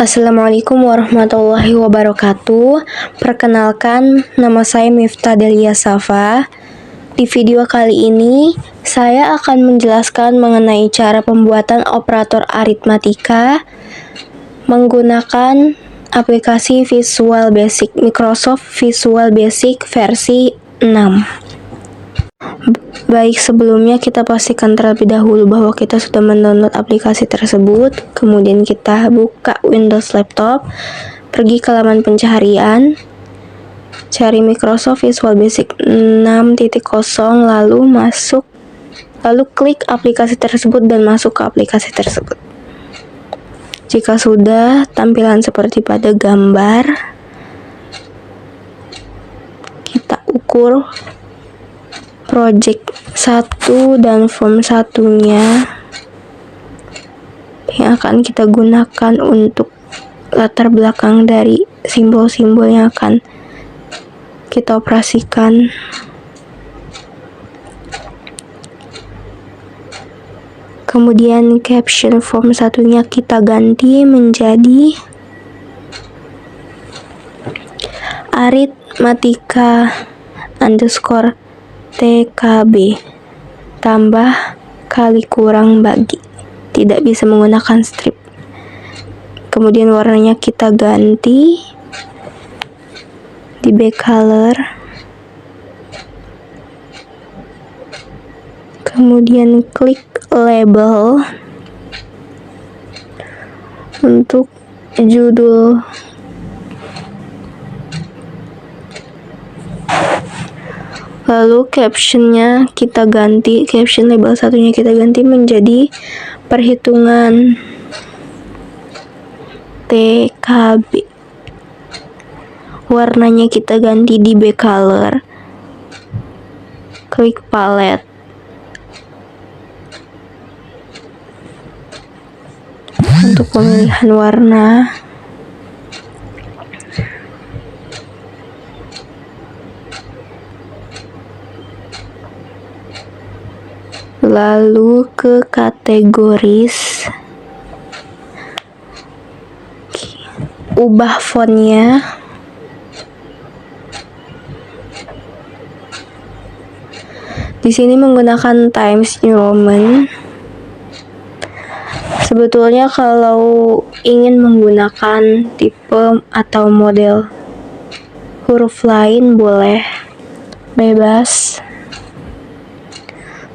Assalamualaikum warahmatullahi wabarakatuh. Perkenalkan, nama saya Miftah Delia Safa. Di video kali ini, saya akan menjelaskan mengenai cara pembuatan operator aritmatika menggunakan aplikasi Visual Basic Microsoft Visual Basic versi 6. Baik, sebelumnya kita pastikan terlebih dahulu bahwa kita sudah mendownload aplikasi tersebut. Kemudian kita buka Windows laptop, pergi ke laman pencarian, cari Microsoft Visual Basic 6.0, lalu klik aplikasi tersebut dan masuk ke aplikasi tersebut. Jika sudah, tampilan seperti pada gambar, kita ukur project 1 dan form 1-nya yang akan kita gunakan untuk latar belakang dari simbol-simbol yang akan kita operasikan. Kemudian caption form 1-nya kita ganti menjadi aritmatika underscore TKB tambah kali kurang bagi, tidak bisa menggunakan strip. Kemudian warnanya kita ganti di back color, kemudian klik label untuk judul. Lalu captionnya kita ganti, caption label 1-nya kita ganti menjadi perhitungan TKB. Warnanya kita ganti di back color, klik palette, untuk pemilihan warna. Lalu ke kategoris, ubah fontnya. Di sini menggunakan Times New Roman. Sebetulnya kalau ingin menggunakan tipe atau model huruf lain boleh, bebas.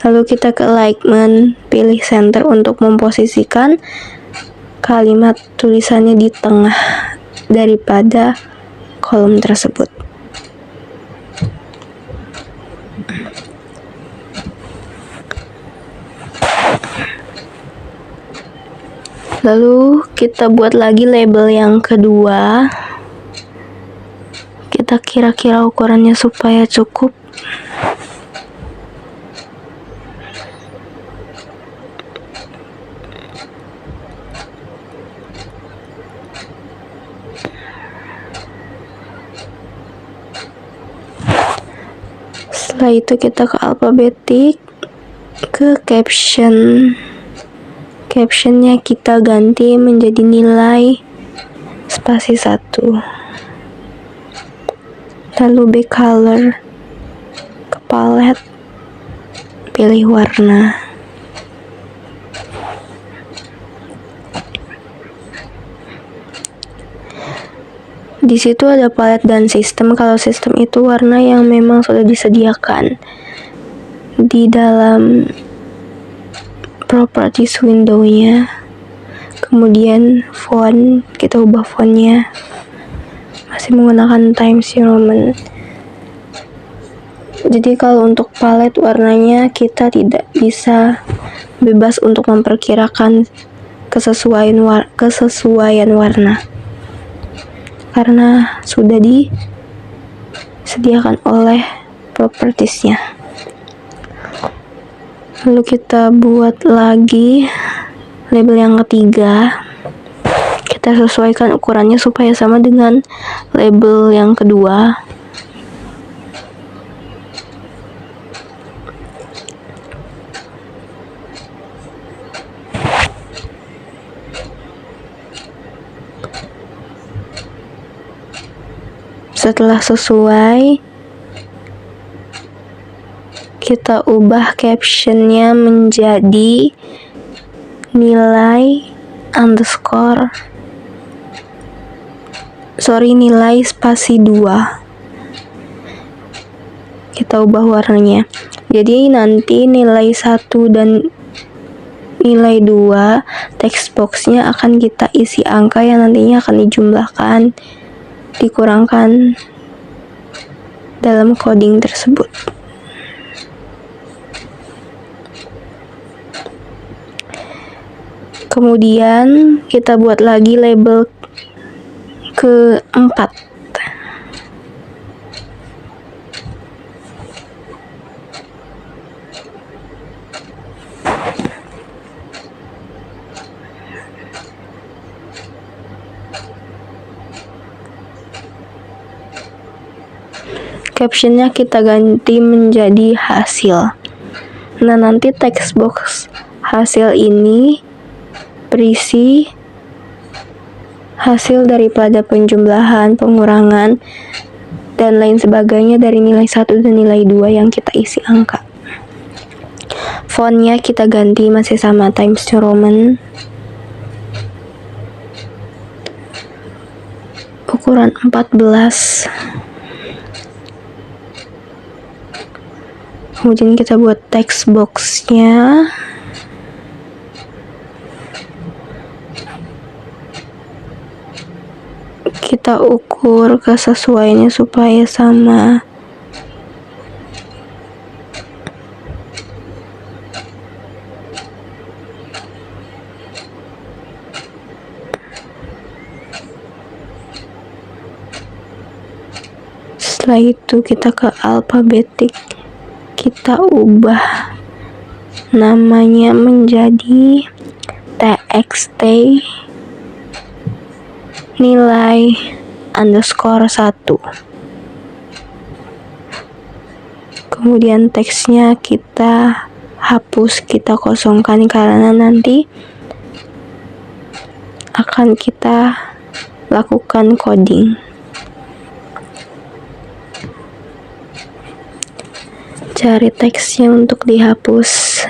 Lalu kita ke alignment, pilih center untuk memposisikan kalimat tulisannya di tengah daripada kolom tersebut. Lalu kita buat lagi label yang kedua. Kita kira-kira ukurannya supaya cukup. Setelah itu kita ke alfabetik, ke caption. Captionnya kita ganti menjadi nilai spasi 1. Lalu back color, ke palette, pilih warna. Di situ ada palette dan sistem. Kalau sistem itu warna yang memang sudah disediakan di dalam properties window-nya. Kemudian font, kita ubah fontnya, masih menggunakan Times New Roman. Jadi kalau untuk palette warnanya kita tidak bisa bebas untuk memperkirakan kesesuaian warna, karena sudah disediakan oleh propertiesnya. Lalu kita buat lagi label yang ketiga. Kita sesuaikan ukurannya supaya sama dengan label yang kedua. Setelah sesuai, kita ubah captionnya menjadi nilai spasi 2. Kita ubah warnanya. Jadi nanti nilai 1 dan nilai 2 text boxnya akan kita isi angka yang nantinya akan dijumlahkan, dikurangkan dalam coding tersebut. Kemudian kita buat lagi label keempat. Captionnya kita ganti menjadi hasil. Nah, nanti text box hasil ini berisi hasil daripada penjumlahan, pengurangan, dan lain sebagainya dari nilai 1 dan nilai 2 yang kita isi angka. Fontnya kita ganti masih sama Times New Roman. Ukuran 14. Kemudian kita buat text boxnya. Kita ukur kesesuaiannya supaya sama. Setelah itu kita ke alfabetik. Kita ubah namanya menjadi txt nilai _1. Kemudian teksnya kita hapus, kita kosongkan karena nanti akan kita lakukan coding. Cari teksnya untuk dihapus.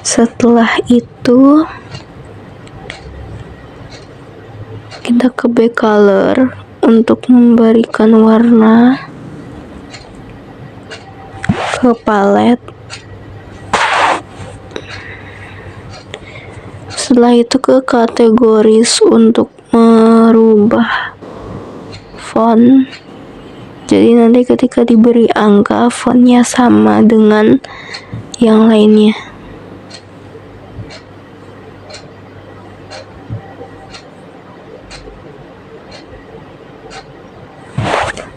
Setelah itu kita ke back color untuk memberikan warna ke palet. Setelah itu ke kategoris untuk merubah font. Jadi nanti ketika diberi angka, fontnya sama dengan yang lainnya.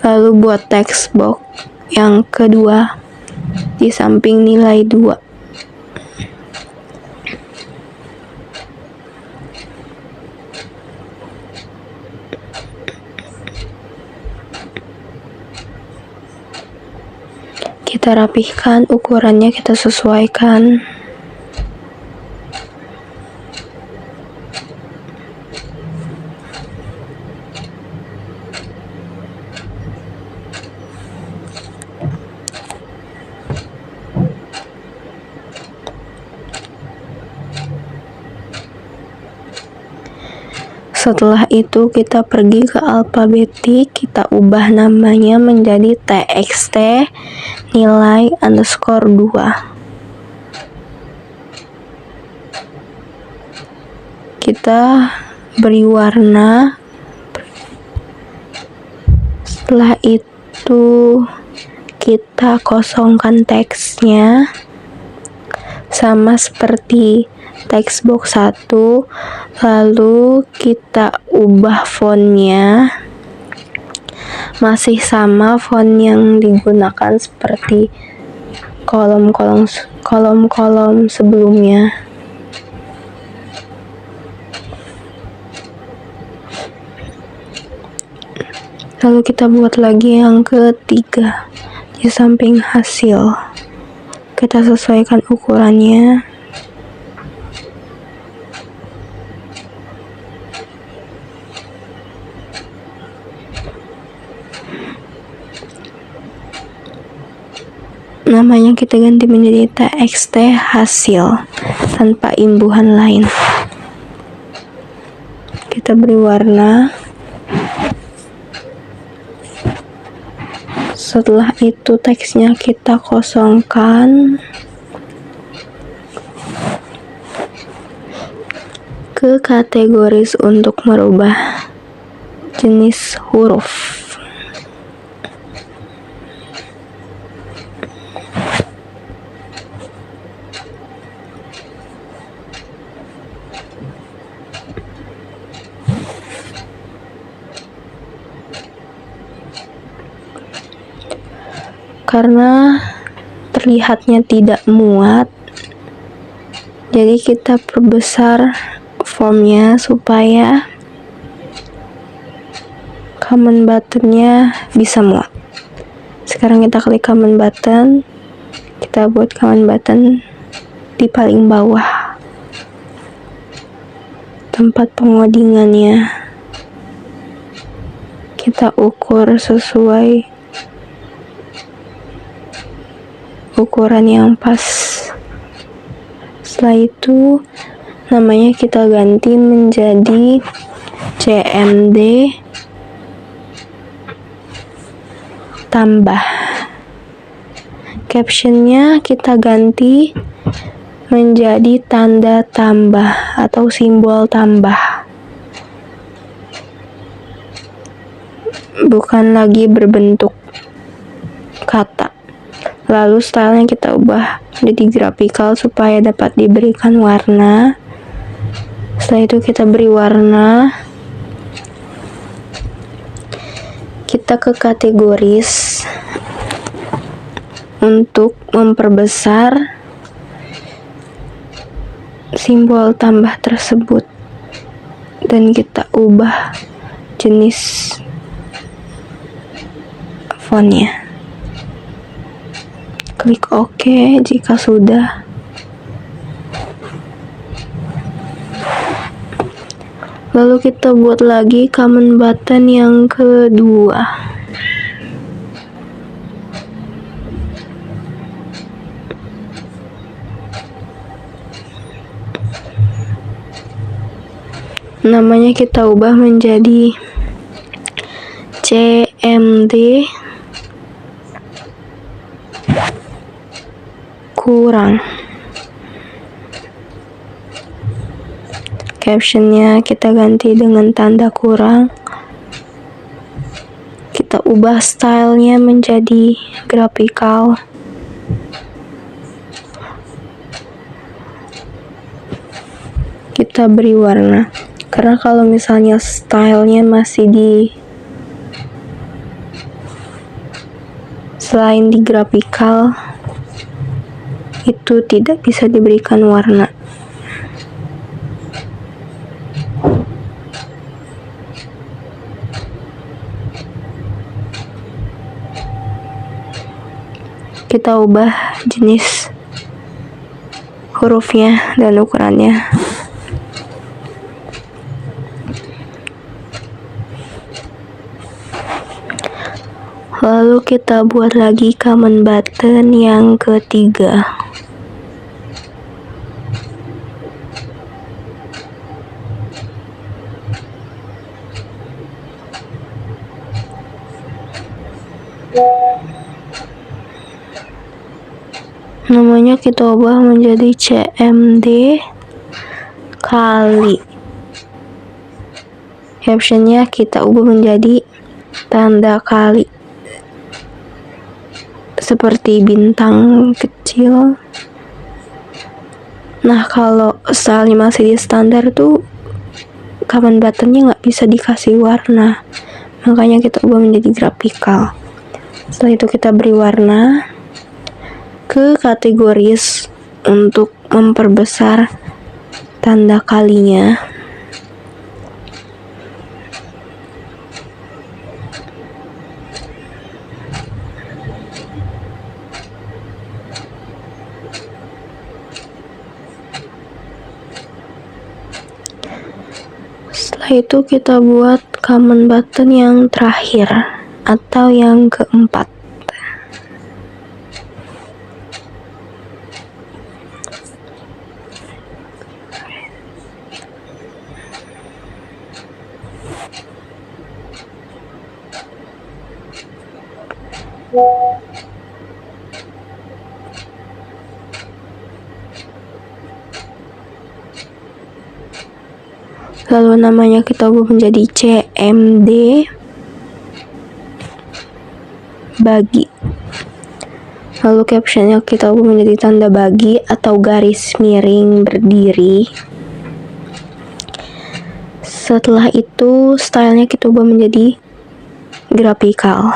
Lalu buat text box yang kedua di samping nilai 2. Kita rapihkan, ukurannya kita sesuaikan. Setelah itu kita pergi ke alfabetik, kita ubah namanya menjadi txt nilai _2. Kita beri warna. Setelah itu kita kosongkan teksnya sama seperti text box 1, lalu kita ubah fontnya masih sama font yang digunakan seperti kolom-kolom sebelumnya. Lalu kita buat lagi yang ketiga di samping hasil. Kita sesuaikan ukurannya. Namanya kita ganti menjadi TXT hasil tanpa imbuhan lain. Kita beri warna. Setelah itu teksnya kita kosongkan ke kategoris untuk merubah jenis huruf. Karena terlihatnya tidak muat, jadi kita perbesar formnya supaya command buttonnya bisa muat. Sekarang kita klik command button, kita buat command button di paling bawah tempat pengodingannya. Kita ukur sesuai ukuran yang pas. Setelah itu namanya kita ganti menjadi CMD tambah. Captionnya kita ganti menjadi tanda tambah atau simbol tambah, bukan lagi berbentuk kata. Lalu stylenya kita ubah menjadi graphical supaya dapat diberikan warna. Setelah itu kita beri warna. Kita ke kategoris untuk memperbesar simbol tambah tersebut dan kita ubah jenis fontnya. Klik OK jika sudah. Lalu kita buat lagi command button yang kedua. Namanya kita ubah menjadi CMD kurang. Captionnya kita ganti dengan tanda kurang. Kita ubah stylenya menjadi graphical. Kita beri warna. Karena kalau misalnya stylenya masih selain di graphical, itu tidak bisa diberikan warna. Kita ubah jenis hurufnya dan ukurannya. Lalu kita buat lagi command button yang ketiga. Namanya kita ubah menjadi CMD kali. Captionnya kita ubah menjadi tanda kali, seperti bintang kecil. Nah, kalau stylenya masih di standar tuh command buttonnya nggak bisa dikasih warna, makanya kita ubah menjadi graphical. Setelah itu kita beri warna ke kategoris untuk memperbesar tanda kalinya. Setelah itu kita buat command button yang terakhir atau yang keempat. Lalu namanya kita ubah menjadi CMD bagi. Lalu captionnya kita ubah menjadi tanda bagi atau garis miring berdiri. Setelah itu stylenya kita ubah menjadi graphical.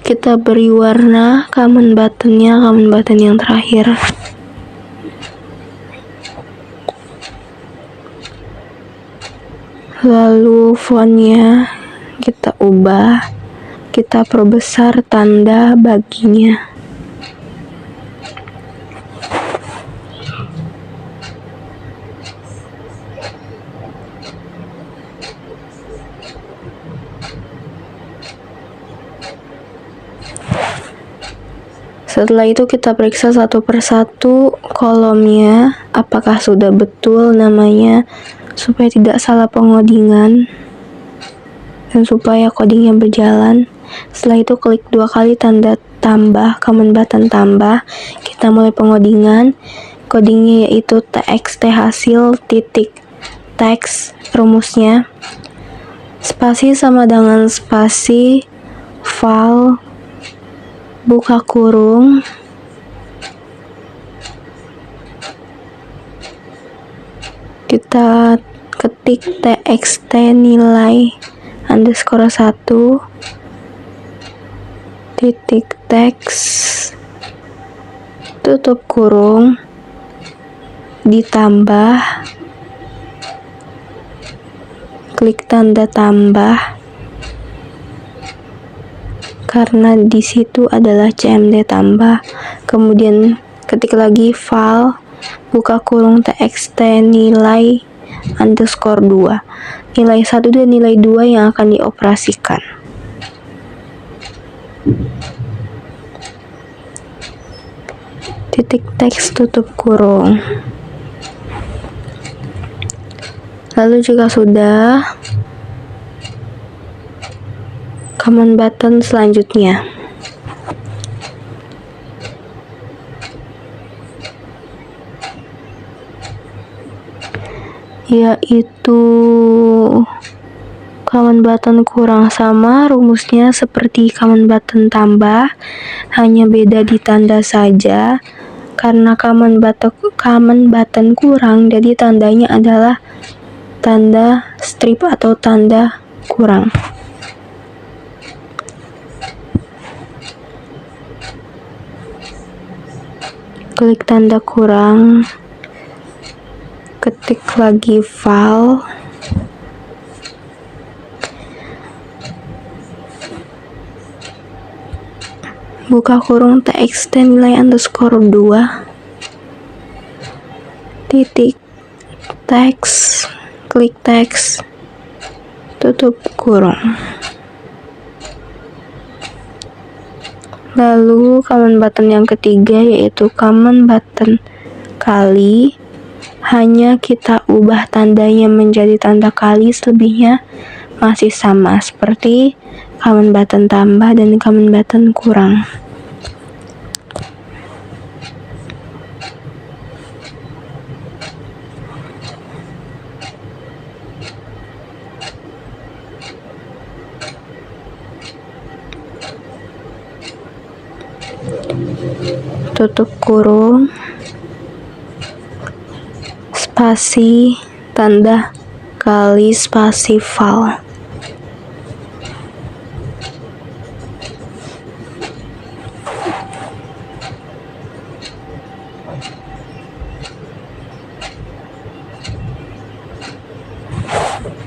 Kita beri warna command buttonnya, command button yang terakhir. Lalu fontnya kita ubah, kita perbesar tanda baginya. Setelah itu kita periksa satu persatu kolomnya apakah sudah betul namanya, supaya tidak salah pengodingan dan supaya codingnya berjalan. Setelah itu klik 2 kali tanda tambah, command button tambah. Kita mulai pengodingan. Codingnya yaitu txt hasil titik teks, rumusnya spasi sama dengan spasi file buka kurung kita ketik txt nilai underscore 1 titik teks tutup kurung ditambah, klik tanda tambah karena di situ adalah CMD tambah. Kemudian ketik lagi file buka kurung txt nilai underscore 2, nilai 1 dan nilai 2 yang akan dioperasikan. Titik teks tutup kurung. Lalu jika sudah, command button selanjutnya yaitu command button kurang, sama rumusnya seperti command button tambah, hanya beda di tanda saja. Karena command button kurang, jadi tandanya adalah tanda strip atau tanda kurang. Klik tanda kurang, ketik lagi file, buka kurung txt nilai underscore 2 titik teks, klik teks tutup kurung. Lalu command button yang ketiga yaitu command button kali, hanya kita ubah tandanya menjadi tanda kali, selebihnya masih sama seperti command button tambah dan command button kurang. Tutup kurung, spasi tanda kali spasi file.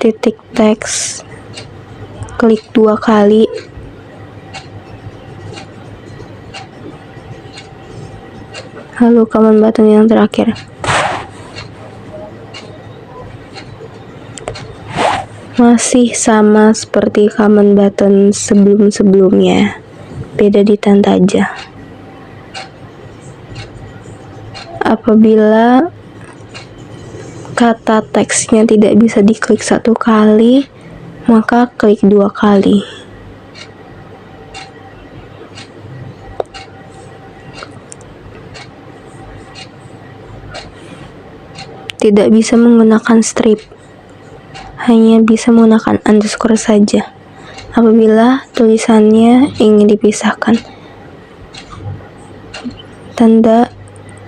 Titik teks, klik 2 kali Lalu common button yang terakhir. Masih sama seperti common button sebelum-sebelumnya, beda di tanda aja. Apabila kata teksnya tidak bisa diklik 1 kali, maka klik 2 kali. Tidak bisa menggunakan strip, hanya bisa menggunakan underscore saja apabila tulisannya ingin dipisahkan. Tanda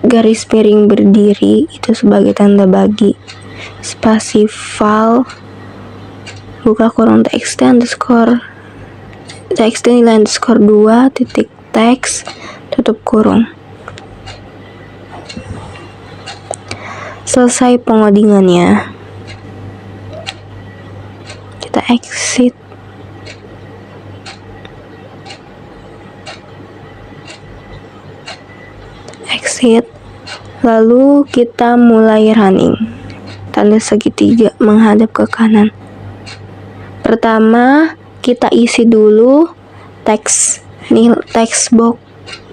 garis miring berdiri itu sebagai tanda bagi. Spasi file buka kurung txt underscore txt nilai underscore 2 titik teks tutup kurung. Selesai pengodingannya, kita exit. Lalu kita mulai running. Tanda segitiga menghadap ke kanan. Pertama, kita isi dulu teks box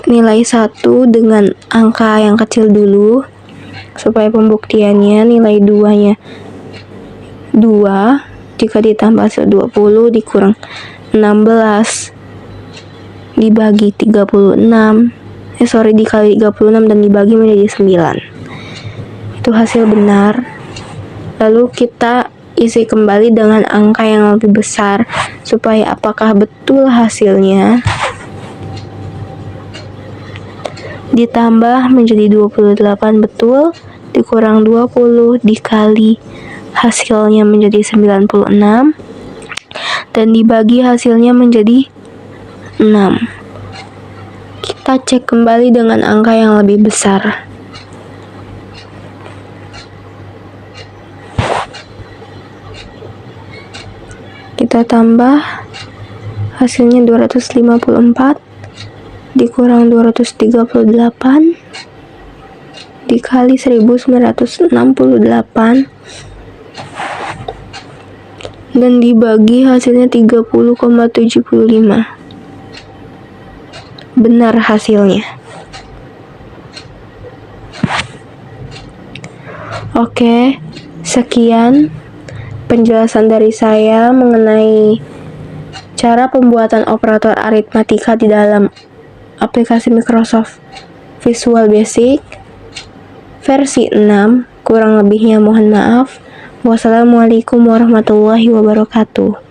nilai 1 dengan angka yang kecil dulu, supaya pembuktiannya nilai 2-nya 2 jika ditambah 20 dikurang 16 dibagi 36 dikali 36 dan dibagi menjadi 9. Itu hasil benar. Lalu kita isi kembali dengan angka yang lebih besar supaya apakah betul hasilnya. Ditambah menjadi 28 betul, dikurang 20 dikali hasilnya menjadi 96 dan dibagi hasilnya menjadi 6. Kita cek kembali dengan angka yang lebih besar. Kita tambah hasilnya 254 dikurang 238 dikali 1968 dan dibagi hasilnya 30,75. Benar hasilnya. Oke, sekian penjelasan dari saya mengenai cara pembuatan operator aritmatika di dalam aplikasi Microsoft Visual Basic versi 6. Kurang lebihnya mohon maaf. Wassalamualaikum warahmatullahi wabarakatuh.